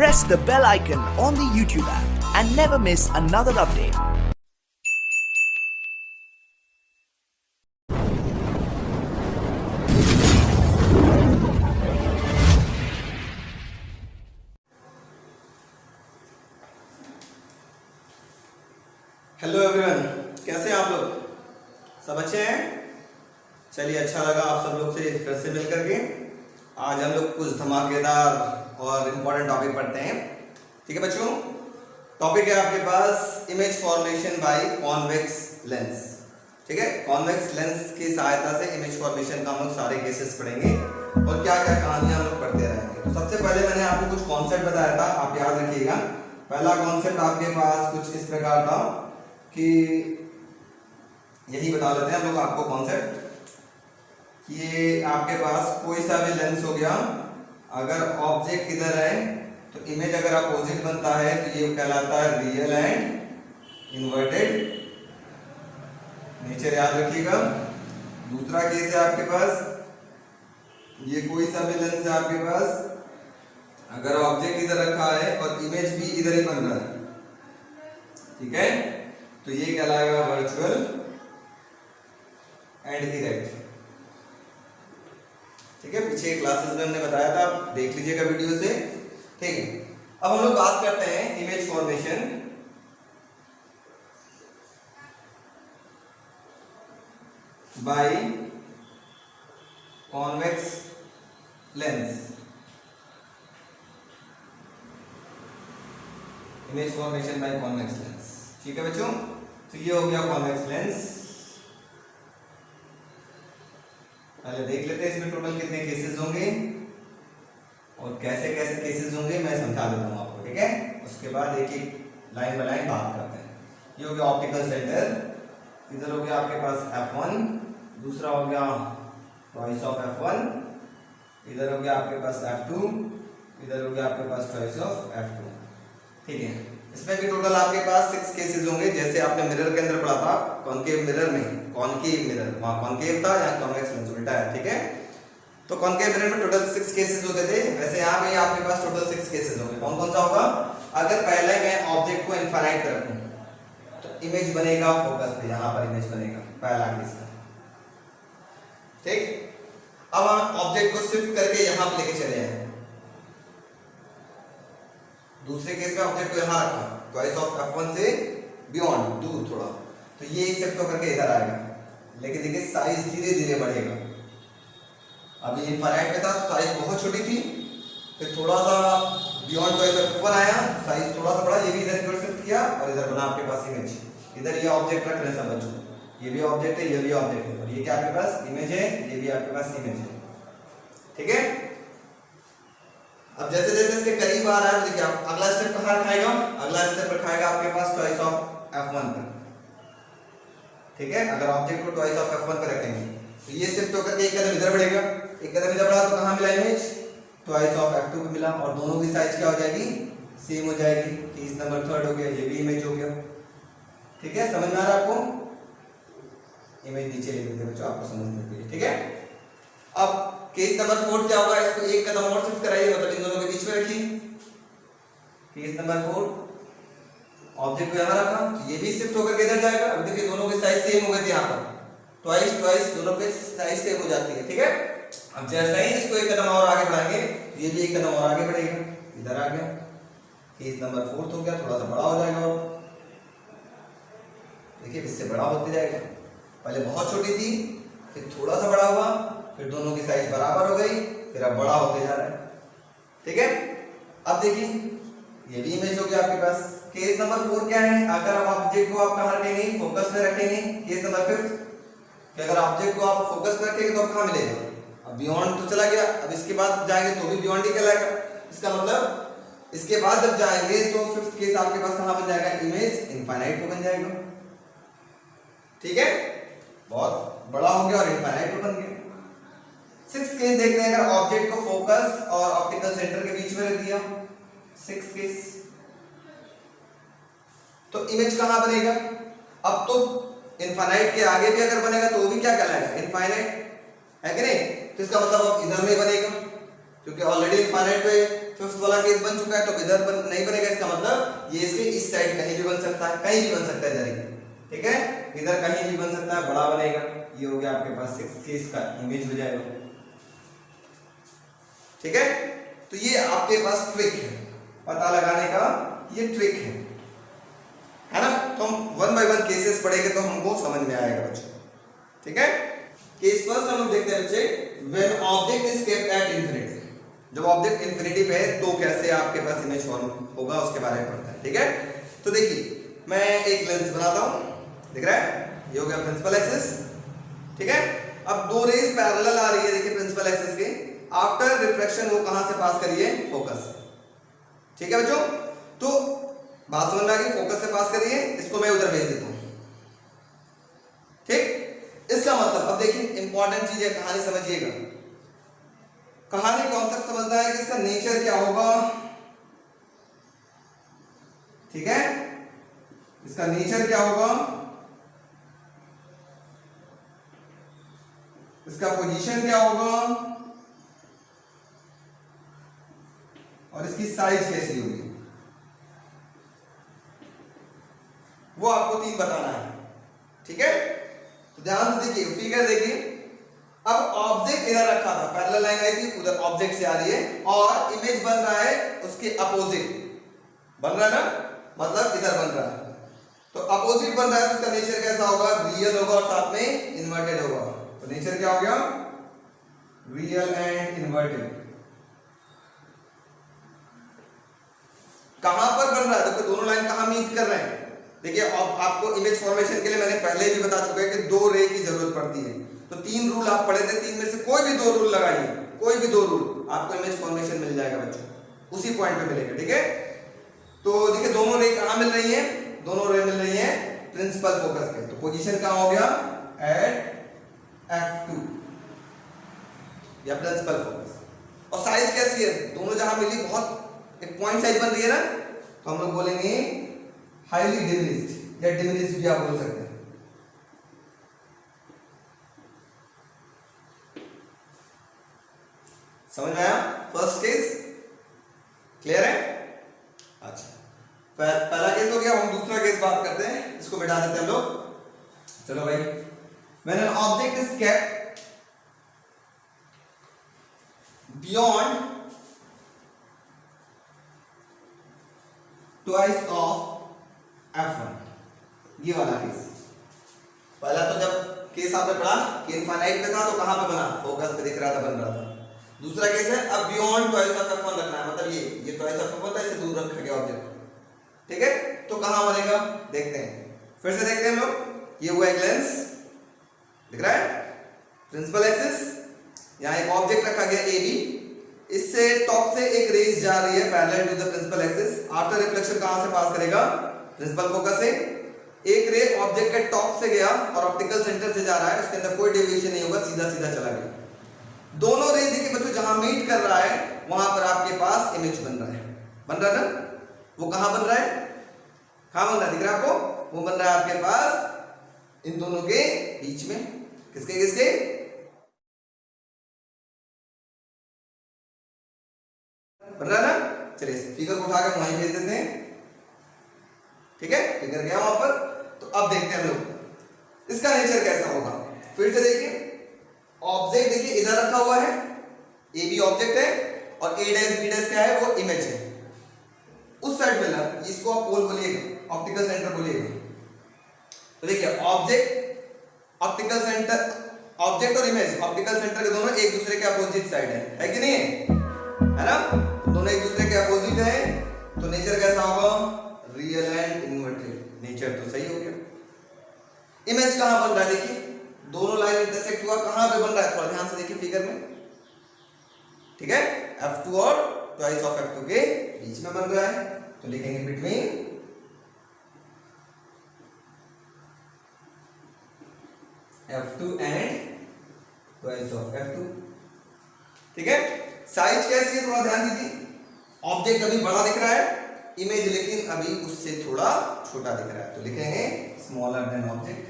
press the bell icon on the YouTube app and never miss another update. Hello everyone, कैसे हैं आप लोग? सब अच्छे हैं? चलिए, अच्छा लगा आप सब लोग से फिर से मिल करके। आज हम लोग कुछ धमाकेदार और इम्पोर्टेंट टॉपिक पढ़ते हैं। ठीक है बच्चों, टॉपिक है आपके पास image formation by convex lens. ठीक है, कॉन्वेक्स लेंस की सहायता से इमेज फॉर्मेशन का हम लोग सारे केसेस पढ़ेंगे और क्या क्या कहानियां हम लोग पढ़ते रहेंगे। तो सबसे पहले मैंने आपको कुछ कॉन्सेप्ट बताया था, आप याद रखिएगा। पहला कॉन्सेप्ट आपके पास कुछ इस प्रकार था कि यही बता देते हैं हम लोग आपको कॉन्सेप्ट। ये आपके पास कोई सा भी लेंस हो गया, अगर ऑब्जेक्ट इधर है तो इमेज अगर अपोजिट बनता है तो ये कहलाता है रियल एंड इन्वर्टेड नेचर, याद रखिएगा। दूसरा केस है आपके पास, ये कोई सा भी लेंस है आपके पास, अगर ऑब्जेक्ट इधर रखा है और इमेज भी इधर ही बन रहा है, ठीक है, तो ये कहलाएगा वर्चुअल एंड इरेक्ट। ठीक है, पीछे क्लासेस में हमने बताया था, आप देख लीजिएगा वीडियो से। ठीक है, अब हम लोग बात करते हैं image formation by convex lens. Image formation by convex lens, ठीक है बच्चों। तो ये हो गया कॉन्वेक्स लेंस। पहले देख लेते हैं इसमें टोटल कितने केसेस होंगे और कैसे कैसे केसेस होंगे, मैं समझा देता हूं आपको। ठीक है, उसके बाद एक एक लाइन बाय लाइन बात करते हैं। ये हो गया ऑप्टिकल सेंटर, इधर हो गया आपके पास F1, दूसरा हो गया चॉइस ऑफ F1, इधर हो गया आपके पास F2, इधर हो गया आपके पास चॉइस ऑफ F2। ठीक है, इसमें भी टोटल आपके पास 6 केसेस होंगे। जैसे आपने मिरर के अंदर पढ़ा था, कॉनकेव मिरर में, कॉनकेव मिरर वहां कॉनकेव था, यहाँ कॉन्वेक्स लेंस उल्टा है। ठीक है, तो कॉनकेव मिरर में टोटल 6 केसेस होते थे, वैसे यहाँ पे आपके पास टोटल 6 केसेस होंगे। कौन कौन सा होगा? अगर पहले मैं ऑब्जेक्ट को इनफाइनाइट रखूं तो इमेज बनेगा फोकस पे, यहाँ पर इमेज बनेगा, पहला केस। ठीक, अब हम ऑब्जेक्ट को शिफ्ट करके यहाँ पे लेके चले आए। दूसरे केस में ऑब्जेक्ट को यहाँ रखा, चॉइस ऑफ F1 से बियॉन्ड, दूर थोड़ा, तो ये शिफ्ट होकर के इधर आएगा। लेकिन देखिए साइज धीरे धीरे बढ़ेगा। अभी इनफाइनाइट में था तो साइज बहुत छोटी थी, फिर थोड़ा सा बियॉन्ड चॉइस ऑफ F1 आया, साइज थोड़ा सा बड़ा, ये भी इधर की ओर शिफ्ट किया और इधर बना आपके पास इमेज। इधर ये ऑब्जेक्ट रख रहे हैं सब बच्चों, ये भी ऑब्जेक्ट है, ये भी ऑब्जेक्ट है, और ये क्या आपके पास इमेज है, ये भी आपके पास इमेज है। ठीक है, अब जैसे जैसे इसके करीब आ रहा है, देखिए आप अगला स्टेप कहां रखाएगा? अगला स्टेप रखाएगा आपके पास चॉइस ऑफ F1 पर। ठीक है, अगर ऑब्जेक्ट को चॉइस ऑफ F1 पर रखेंगे तो ये शिफ्ट होकर के एक कदम इधर बढ़ेगा, एक कदम इधर बढ़ा तो कहां मिला इमेज? चॉइस ऑफ F2 पे मिला, और दोनों की साइज क्या हो जाएगी? सेम हो जाएगी। केस नंबर 3 हो गया, ये भी इमेज हो गया। ठीक है, समझ में आ रहा है आपको? इमेज नीचे ले लेते बच्चों, आपको समझने के लिए। ठीक है, अब केस नंबर 4 क्या होगा? इसको एक कदम और शिफ्ट कराइए, मतलब इन दोनों के बीच में रखिए। केस नंबर 4, ऑब्जेक्ट को यहां रखा तो ये भी शिफ्ट होकर के इधर जाएगा। अब देखिए दोनों के साइज सेम हो गए थे, यहां पर ट्वाइस ट्वाइस दोनों के साइज सेम हो जाती है। ठीक है, अब जैसे ही इसको एक कदम और आगे बढ़ाएंगे तो ये भी एक कदम और आगे बढ़ेगा, इधर आ गया। केस नंबर 4 हो गया, थोड़ा सा बड़ा हो जाएगा और देखिए इससे बड़ा होते जाएगा। पहले बहुत छोटी थी, फिर थोड़ा सा बड़ा हुआ, फिर दोनों की साइज बराबर हो गई, फिर अब बड़ा होते जा रहा है। ठीक है, अब देखिए ये भी इमेज हो गया आपके पास। केस नंबर 4 क्या है? अगर आप ऑब्जेक्ट को आप कहां रखेंगे? फोकस में रखेंगे। केस नंबर 5 कि अगर ऑब्जेक्ट को आप फोकस में रखेंगे तो आप कहां मिलेगा? अब बियॉन्ड तो चला गया, अब इसके बाद जाएंगे तो भी बियॉन्ड ही कहलाएगा। इसका मतलब इसके बाद जब जाएंगे तो 5th केस आपके पास कहां बन जाएगा? इमेज इनफाइनाइट पे बन जाएगा। ठीक है, बहुत बड़ा हो गया और इनफाइनाइट पे बन गया। 6th केस देखते हैं, अगर ऑब्जेक्ट को फोकस और ऑप्टिकल सेंटर के बीच में रख दिया, 6th केस, तो इमेज कहां बनेगा? अब तो इनफाइनाइट के आगे भी अगर बनेगा तो भी क्या कहलाएगा? इनफाइनाइट है कि नहीं? तो इसका मतलब अब इधर में बनेगा, क्योंकि ऑलरेडी इनफाइनाइट पे 5th वाला केस बन चुका है, तो इधर नहीं बनेगा, इसका मतलब ये इसके इस साइड कहीं भी बन सकता है, कहीं भी बन सकता है इधर ही, ठीक है, इधर कहीं भी बन सकता है, बड़ा बनेगा। ये हो गया आपके पास 6 केस का इमेज हो जाएगा, ठीक है। तो ये आपके पास ट्रिक है पता लगाने का, ये ट्रिक है ना। तो हम 1 बाय 1 केसेस पढ़ेंगे तो हमको समझ में आएगा बच्चों, ठीक है। केस फर्स्ट हम लोग देखते हैं बच्चे, when object is kept at infinity, जब ऑब्जेक्ट इंफिनिटी पे है तो कैसे आपके पास इमेज फॉर्म होगा उसके बारे में पढ़ते हैं, ठीक है। तो देखिए मैं एक लेंस बनाता हूं, दिख रहा है, ये हो गया प्रिंसिपल एक्सिस, ठीक है। अब दो रेज पैरेलल आ रही है, देखिए प्रिंसिपल एक्सिस के, आफ्टर रिफ्लेक्शन वो कहां से पास करिए, फोकस, ठीक है बच्चों। तो बात समझ में आ गई, फोकस से पास करिए, इसको मैं उधर भेज देता हूं, ठीक। इसका मतलब अब देखिए इंपॉर्टेंट चीज है, कहानी समझिएगा, कहानी कॉन्सेप्ट समझना है कि इसका नेचर क्या होगा, ठीक है, इसका नेचर क्या होगा, इसका पोजीशन क्या होगा, और इसकी साइज कैसी होगी, वो आपको 3 बताना है, ठीक है। तो ध्यान से देखिए, फिगर देखिए, अब ऑब्जेक्ट इधर रखा था, पैरेलल लाइन आई थी, उधर ऑब्जेक्ट से आ रही है, और इमेज बन रहा है उसके अपोजिट, बन रहा है ना, मतलब इधर बन रहा है, तो अपोजिट बन रहा है, तो उसका नेचर कैसा होगा, रियल होगा और साथ में इन्वर्टेड होगा। तो नेचर क्या हो गया, रियल एंड इन्वर्टेड। कहां पर बन रहा है, देखो दोनों लाइन कहां मीट कर रहे हैं, देखिए आपको इमेज फॉर्मेशन के लिए मैंने पहले भी बता चुका है कि 2 रे की जरूरत पड़ती है, तो 3 रूल आप पढ़े थे, 3 में से कोई भी 2 रूल लगाइए, कोई भी 2 रूल आपको इमेज फॉर्मेशन मिल जाएगा बच्चों, उसी पॉइंट पे मिलेगा, ठीक है। तो देखिए दोनों रे कहां मिल रही है, दोनों रे मिल रही है प्रिंसिपल फोकस पे, तो पोजीशन कहां हो गया, एट F2 या प्रिंसिपल फोकस, और साइज कैसी है, दोनों जहां मिली बहुत एक पॉइंट साइज बन रही है ना, तो हम लोग बोलेंगे हाईली डिमिनिश्ड या डिमिनिश्ड भी आप बोल सकते हैं, समझ में आया फर्स्ट केस, क्लियर है। अच्छा पहला केस हो गया, हम दूसरा केस बात करते हैं, इसको बिठा देते हैं हम लोग, चलो भाई। When an object is kept beyond twice of F1, ये वाला केस, पहला तो जब केस आपने पढ़ा कि इनफाइनाइट पे था तो कहां पे बना, फोकस पे दिख रहा था, बन रहा था। दूसरा केस है अब बियॉन्ड ट्वाइस ऑफ F1 रखना है, मतलब ये ट्वाइस ऑफ F1 था, इससे दूर रखा गया ऑब्जेक्ट, ठीक है। तो कहां बनेगा देखते हैं, फिर से देखते हैं हम लोग, ये हुआ एक लेंस, दिख रहा है, प्रिंसिपल एक्सिस, यहां एक ऑब्जेक्ट रखा गया AB, इससे टॉप से एक रेज जा रही है parallel to the principal axis, after reflection कहां से पास करेगा, प्रिंसिपल फोकस से। एक रे ऑब्जेक्ट के टॉप से गया और ऑप्टिकल सेंटर से जा रहा है, उसके अंदर कोई डेविएशन नहीं होगा, सीधा सीधा चला गया। दोनों रे देखिए बच्चों जहां मीट कर रहा है वहां पर आपके पास इमेज बन रहा है, बन रहा है ना, वो कहां बन रहा है, कहां बन रहा है, दिख रहा है आपको, वो बन रहा है आपके पास इन दोनों के बीच में, किसके किसके, बन रहा है ना। चलिए फिगर को उठाकर वहीं भेज देते हैं, ठीक है, फिगर गया वहां पर। तो अब देखते हैं हम लोग इसका नेचर कैसा होगा, फिर से देखिए, ऑब्जेक्ट देखिए इधर रखा हुआ है, ए बी ऑब्जेक्ट है और ए डैश बी डैश क्या है, वो इमेज है, उस साइड में इसको आप पोल बोलिएगा, ऑप्टिकल सेंटर बोलिएगा। तो देखिए ऑब्जेक्ट, ऑप्टिकल सेंटर, ऑब्जेक्ट और इमेज, ऑप्टिकल सेंटर के दोनों एक दूसरे के अपोजिट साइड है कि नहीं है ना, दोनों एक दूसरे के अपोजिट है, तो नेचर कैसा होगा, रियल एंड इन्वर्टेड, नेचर तो सही हो गया। इमेज कहां बन रहा है, देखिए दोनों लाइन इंटरसेक्ट हुआ, कहां पे बन रहा है, थोड़ा ध्यान से देखिए फिगर में, ठीक है, F2 और ट्वाइस ऑफ F2 के बीच में बन रहा है, तो लिखेंगे between F2 and twice of F2, ठीक है। साइज कैसी है थोड़ा ध्यान दीजिए, ऑब्जेक्ट अभी बड़ा दिख रहा है, इमेज लेकिन अभी उससे थोड़ा छोटा दिख रहा है, तो लिखेंगे स्मॉलर देन ऑब्जेक्ट,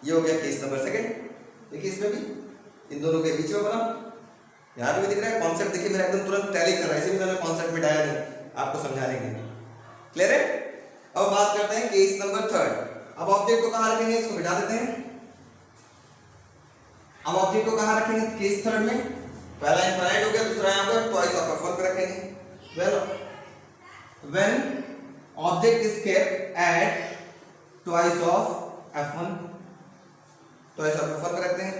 ये हो गया केस नंबर सेकंड। देखिए इसमें भी इन दोनों के बीच में बना, यहाँ पे भी दिख रहा है। कॉन्सेप्ट देखिए मेरा एकदम तुरंत टैली कर रहा है, इसी में मैंने कॉन्सेप्ट मिटाया नहीं आपको समझाने के लिए। क्लियर है? अब बात करते हैं केस नंबर 3। अब ऑब्जेक्ट को कहाँ रखेंगे, इसको मिटा देते हैं। अब ऑब्जेक्ट को कहाँ रखेंगे केस 3 में? पहला इनफाइनाइट हो गया, दूसरा यहाँ पर ट्वाइस ऑफ f1 पे रखेंगे। when object is kept at twice of f1, twice of f1 पे रखते हैं।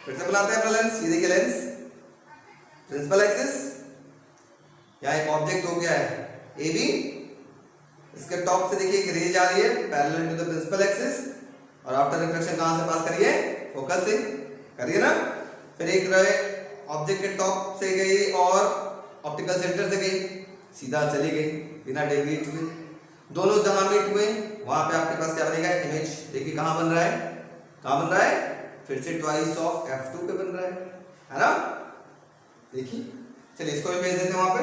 फिर से बनाते हैं अपना लेंस। ये देखिए लेंस प्रिंसिपल एक्सिस, यहाँ एक ऑब्जेक्ट हो गया है AB, इसके टॉप से देखिए एक रे जा रही है parallel to the principal axis, और आफ्टर रिफ्लेक्शन कहाँ से पास करिए, फोकस से करिए ना। फिर एक रे ऑब्जेक्ट के टॉप से गई और ऑप्टिकल सेंटर से गई, सीधा चली गई बिना डेविएट हुए। दोनों जहां मीट हुए वहां पे आपके पास क्या बनेगा, इमेज। देखिए कहां बन रहा है, कहां बन रहा है, फिर से ट्वाइस ऑफ f2 पे बन रहा है ना। देखिए चलिए इसको भी भेज देते हैं वहां पे,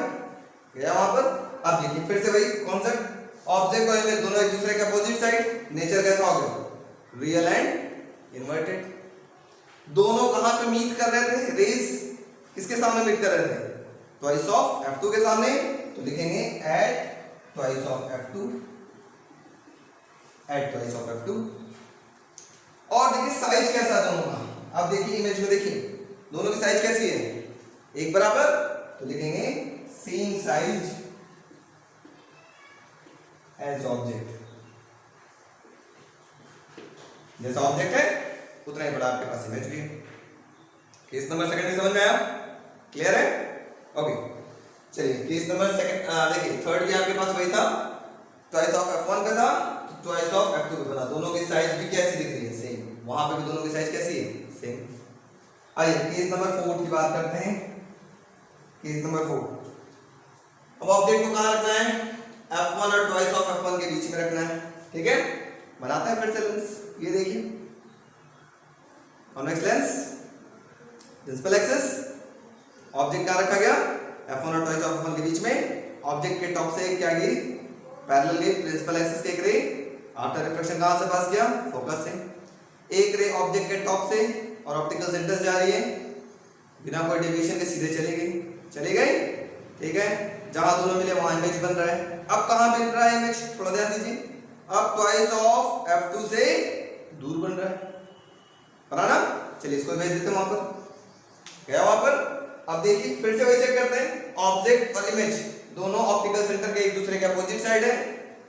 गया वहां पर। अब देखिए फिर से वही कॉन्सेप्ट, ऑब्जेक्ट और इमेज दोनों एक दूसरे के अपोजिट साइड। नेचर कैसा हो गया, रियल एंड इन्वर्टेड। दोनों कहां पे मीट कर रहे थे, रेज किसके सामने मीट कर रहे थे, ट्वाइस ऑफ f2 के सामने। तो लिखेंगे at twice of f2, at twice of f2। और देखिए साइज कैसा है दोनों का। अब देखिए इमेज में देखिए दोनों की साइज कैसी है, एक बराबर। तो लिखेंगे सेम साइज एज ऑब्जेक्ट, जैसा ऑब्जेक्ट है उतना ही बड़ा आपके पास इमेज भी है। केस नंबर 2 समझ में आया, क्लियर है? ओके चलिए केस नंबर 2 देखिए 3 भी आपके पास वही था, ट्वाइस ऑफ f1 का था, तो ट्वाइस ऑफ f2 का बना। दोनों की साइज भी कैसी दिख रही है, सेम। वहां पे भी दोनों की साइज कैसी है, सेम। आइए केस नंबर 4 की बात करते हैं। केस नंबर 4, अब ऑब्जेक्ट को कहां रखना है, f1 और ट्वाइस ऑफ f1 के बीच में रखना है। ठीक है, बनाते हैं फिर से लेंस। ये देखिए convex lens, principal axis, object कहां रखा गया, f1 और ट्वाइस ऑफ f1 के बीच में। ऑब्जेक्ट के टॉप से क्या गई, पैरेलल गई प्रिंसिपल एक्सिस के एक रे, आफ्टर रिफ्लेक्शन कहां से पास किया, फोकस से। एक रे ऑब्जेक्ट के टॉप से और ऑप्टिकल सेंटर से जा रही है, बिना कोई डेविएशन के सीधे चली गई। ठीक है, जहां दोनों मिले वहां इमेज बन रहा है। अब कहां बन रहा है इमेज, थोड़ा ध्यान दीजिए। अब ट्वाइस ऑफ f2 से दूर बन रहा है, बना ना। चलिए इसको भेज देते हैं वहां पर, गया वहां पर। अब देखिए फिर से वही चेक करते हैं, ऑब्जेक्ट और इमेज दोनों ऑप्टिकल सेंटर के एक दूसरे के अपोजिट साइड है,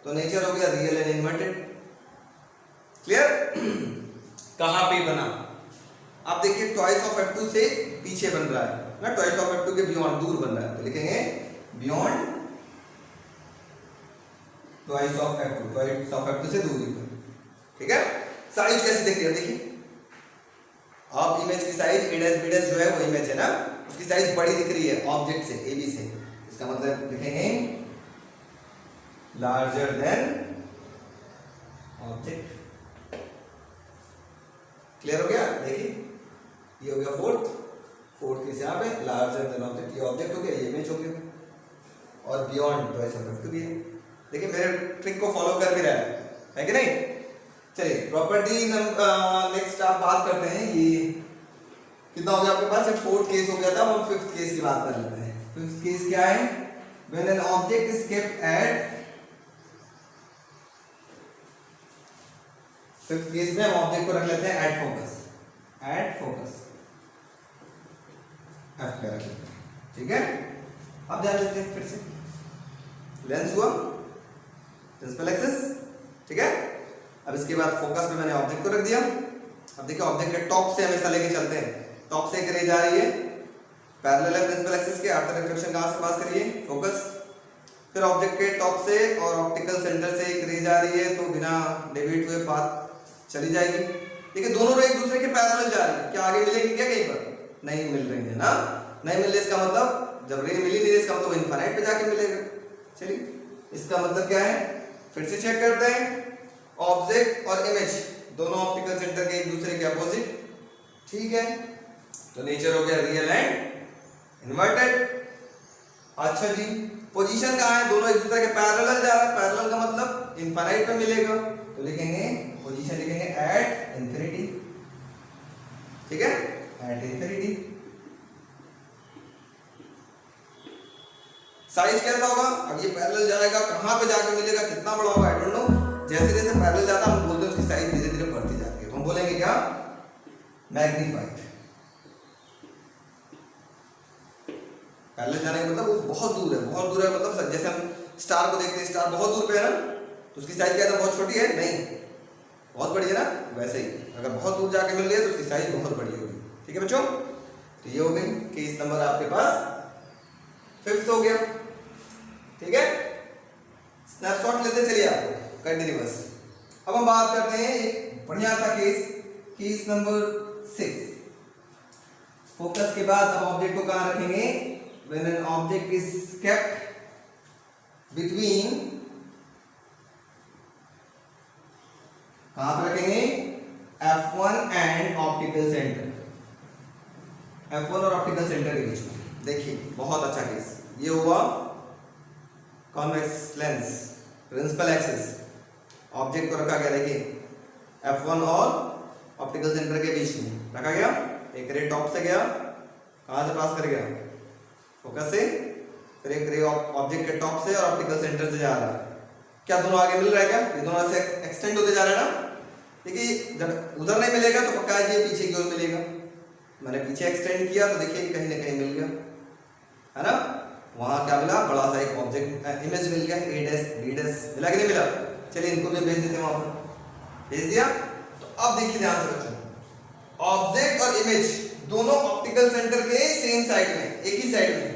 तो नेचर हो गया रियल एंड इन्वर्टेड। क्लियर? कहां पे बना, अब देखिए ट्वाइस ऑफ f2 से पीछे बन रहा है ना, ट्वाइस ऑफ f2 के बियॉन्ड दूर बन रहा है, तो लिखेंगे beyond twice of f2, twice of f2 से दूरी पर। ठीक है, साइज कैसे दिख रही है देखिए। अब इमेज की साइज a' b' जो है वो इमेज है ना, उसकी साइज बड़ी दिख रही है ऑब्जेक्ट से, AB से। इसका मतलब लिखेंगे लार्जर देन ऑब्जेक्ट। क्लियर हो गया? देखिए ये हो गया फोर्थ केस यहाँ पे, लार्जर देन ऑब्जेक्ट। ये ऑब्जेक्ट हो गया, ये इमेज हो गया, और बियॉन्ड ट्वाइस ऑफ f2 भी है। देखिए मेरे ट्रिक को फॉलो कर भी रहा है कि नहीं। चलिए प्रॉपर्टी नेक्स्ट आप बात करते हैं। ये कितना हो गया आपके पास, 4th केस हो गया था, हम 5th केस की बात कर लेते हैं। 5th केस क्या है, when an object is kept at, 5th case में हम ऑब्जेक्ट को रख लेते हैं एट फोकस, f पे रख लेते हैं। ठीक है, अब ध्यान देते हैं फिर से, लेंस हुआ प्रिंसिपल एक्सिस। ठीक है, अब इसके बाद फोकस में मैंने ऑब्जेक्ट को रख दिया। अब देखिए ऑब्जेक्ट के टॉप से हमेशा लेके चलते हैं, टॉप से एक रे जा रही है पैरेलल है प्रिंसिपल एक्सिस के, आफ्टर रिफ्लेक्शन कहां से पास करिए, फोकस। फिर ऑब्जेक्ट के टॉप से और ऑप्टिकल सेंटर से एक रे जा रही है, तो बिना डेविएट हुए पाथ चली जाएगी। देखिए दोनों रे एक दूसरे के पैरेलल जा रही है, क्या आगे मिलेगी क्या कहीं पर, नहीं मिल रही है ना। नहीं मिल रही इसका मतलब, जब रे मिली नहीं इसका मतलब इनफाइनाइट पे जाके मिलेगा। चलिए इसका मतलब क्या है, फिर से चेक करते हैं। ऑब्जेक्ट और इमेज दोनों ऑप्टिकल सेंटर के एक दूसरे के अपोजिट। ठीक है, तो नेचर हो गया रियल एंड इन्वर्टेड। अच्छा जी, पोजीशन कहां है, दोनों एक दूसरे के पैरेलल जा रहा है। पैरेलल का मतलब इनफाइनाइट पे मिलेगा, तो लिखेंगे पोजीशन लिखेंगे एट इंफिनिटी। ठीक है, एट इंफिनिटी। साइज कैसा होगा, अब ये पैरेलल जाएगा, कहां पे जाके मिलेगा, कितना बड़ा होगा, आई डोंट नो। जैसे जैसे पैरेलल जाता है हम बोलते हैं उसकी साइज धीरे धीरे बढ़ती जाती है, तो हम बोलेंगे क्या, मैग्नीफाइड। पैरेलल जाने का मतलब वो बहुत दूर है, बहुत दूर है, मतलब जैसे हम स्टार को देखते हैं, स्टार बहुत दूर पे है ना, तो उसकी साइज क्या है, बहुत छोटी है, नहीं बहुत बड़ी है ना, वैसे ही अगर बहुत दूर जाके मिल रही है तो उसकी साइज बहुत बड़ी होगी। ठीक है बच्चों, तो ये हो गई केस नंबर आपके पास 5th हो गया। ठीक है, स्नैपशॉट लेते चलिए आपको कंटिन्यूअस। अब हम बात करते हैं एक बढ़िया सा केस, केस नंबर 6। फोकस के बाद अब ऑब्जेक्ट को कहां रखेंगे, when an object is kept between, कहां पर रखेंगे, F1 and optical centre, F1 और ऑप्टिकल सेंटर के बीच में। देखिए बहुत अच्छा केस, ये हुआ convex lens, principal axis, object को रखा गया, देखिए F1 और ऑप्टिकल सेंटर के बीच में रखा गया, एक रे टॉप से गया, कहां से पास कर गया, फोकस से, फिर एक रे ऑब्जेक्ट के टॉप से और ऑप्टिकल सेंटर से जा रहा है। क्या दोनों आगे मिल रहा है, क्या ये दोनों से एक्सटेंड होते जा रहे हैं ना। देखिए जब उधर नहीं मिलेगा तो पक्का है ये पीछे की ओर मिलेगा, मैंने पीछे एक्सटेंड किया तो देखिए कहीं ना कहीं मिल गया, है ना, वहां क्या मिला, बड़ा सा एक ऑब्जेक्ट इमेज मिल गया, A डैश B डैश, मिला कि नहीं मिला। चलिए इनको भी भेज देते हैं, वहां पर भेज दिया। तो अब देखिए ध्यान से बच्चों, ऑब्जेक्ट और इमेज दोनों ऑप्टिकल सेंटर के सेम साइड में, एक ही साइड में,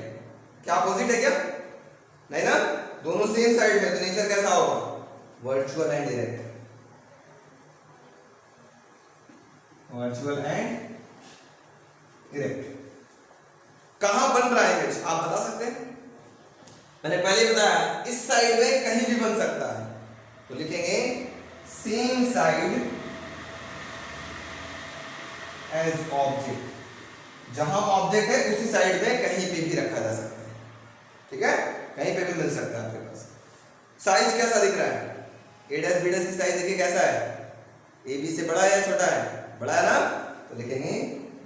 क्या अपोजिट है क्या, नहीं ना, दोनों सेम साइड में, तो नेचर कैसा होगा, virtual and direct, virtual and direct. कहां बन रहा है इमेज, आप बता सकते हैं, मैंने पहले ही बताया इस साइड में कहीं भी बन सकता है, तो लिखेंगे सेम साइड एज ऑब्जेक्ट, जहां ऑब्जेक्ट है उसी साइड में कहीं पे भी रखा जा सकता है। ठीक है, कहीं पे भी मिल सकता है आपके पास। साइज कैसा दिख रहा है, A डैश B डैश की साइज देखिए कैसा है, A B से बड़ा है या छोटा है, बड़ा है ना, तो लिखेंगे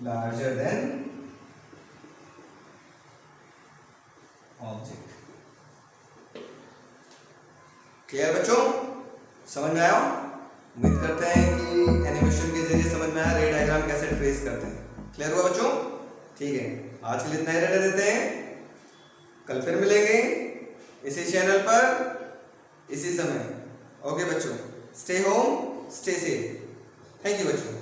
लार्जर देन ऑब्जेक्ट। क्लियर बच्चों, समझ में आया, उम्मीद करते हैं कि एनिमेशन के जरिए समझ में आया रे डायग्राम कैसे ट्रेस करते हैं। क्लियर हुआ बच्चों, ठीक है, आज के लिए इतना ही रहने देते हैं, कल फिर मिलेंगे इसी चैनल पर इसी समय। ओके बच्चों, stay home stay safe, thank you बच्चों।